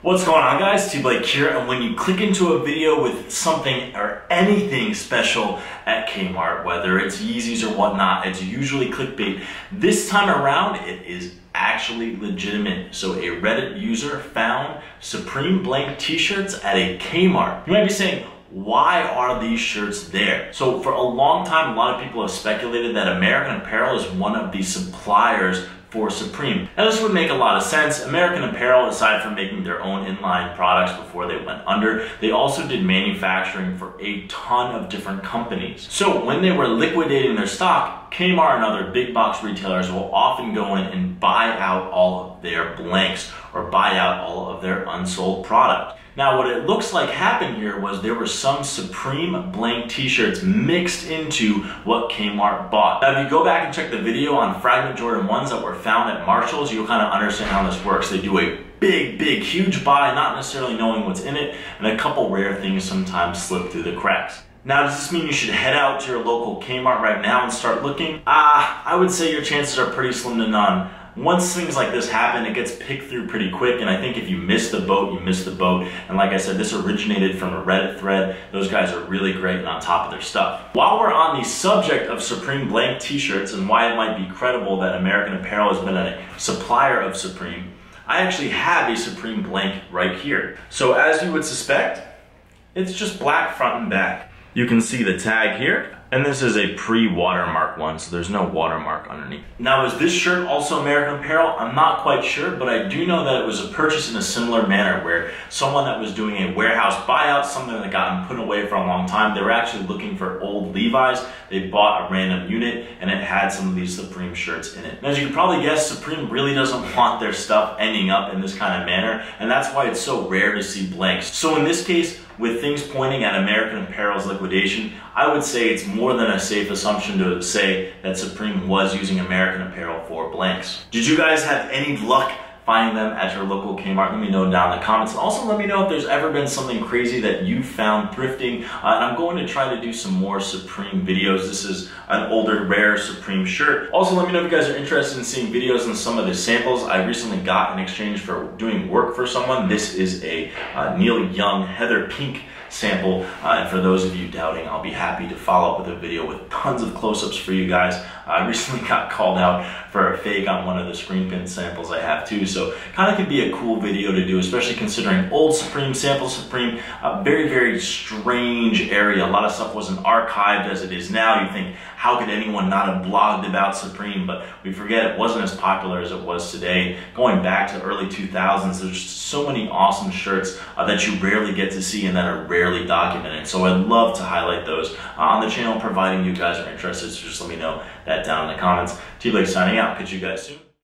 What's going on, guys? T Blake here, and when you click into a video with something or anything special at K-Mart, whether it's Yeezys or whatnot, it's usually clickbait. This time around, it is actually legitimate. So a Reddit user found Supreme blank t-shirts at a K-Mart. You might be saying, why are these shirts there? So for a long time, a lot of people have speculated that American Apparel is one of the suppliers for Supreme. Now this would make a lot of sense. American Apparel, aside from making their own inline products before they went under, they also did manufacturing for a ton of different companies. So when they were liquidating their stock, K-Mart and other big box retailers will often go in and buy out all of their blanks or buy out all of their unsold product. Now what it looks like happened here was there were some Supreme blank t-shirts mixed into what K-Mart bought. Now if you go back and check the video on Fragment Jordan 1s that were found at Marshall's, you'll kind of understand how this works. They do a big, huge buy, not necessarily knowing what's in it, and a couple rare things sometimes slip through the cracks. Now, does this mean you should head out to your local K-Mart right now and start looking? I would say your chances are pretty slim to none. Once things like this happen, it gets picked through pretty quick, and I think if you miss the boat, you miss the boat. And like I said, this originated from a Reddit thread. Those guys are really great and on top of their stuff. While we're on the subject of Supreme blank t-shirts and why it might be credible that American Apparel has been a supplier of Supreme, I actually have a Supreme blank right here. So as you would suspect, it's just black front and back. You can see the tag here, and this is a pre-watermark one, so there's no watermark underneath. Now, is this shirt also American Apparel? I'm not quite sure, but I do know that it was a purchase in a similar manner where someone that was doing a warehouse buyout, something that got put away for a long time, they were actually looking for old Levi's. They bought a random unit, and it had some of these Supreme shirts in it. And as you can probably guess, Supreme really doesn't want their stuff ending up in this kind of manner, and that's why it's so rare to see blanks. So in this case, with things pointing at American Apparel's liquidation, I would say it's more than a safe assumption to say that Supreme was using American Apparel for blanks. Did you guys have any luck finding them at your local K-Mart? Let me know down in the comments. And also let me know if there's ever been something crazy that you found thrifting. And I'm going to try to do some more Supreme videos. This is an older, rare Supreme shirt. Also, let me know if you guys are interested in seeing videos on some of the samples I recently got in exchange for doing work for someone. This is a Neil Young Heather Pink sample, and for those of you doubting, I'll be happy to follow up with a video with tons of close-ups for you guys. I recently got called out for a fake on one of the screen pin samples I have too, so kind of could be a cool video to do, especially considering old Supreme, sample Supreme, a very strange area. A lot of stuff wasn't archived as it is now. You think, how could anyone not have blogged about Supreme? But we forget it wasn't as popular as it was today. Going back to early 2000s, there's so many awesome shirts that you rarely get to see and that are rarely documented. So I'd love to highlight those on the channel, providing you guys are interested. So just let me know that down in the comments. T Blake signing out. Catch you guys soon.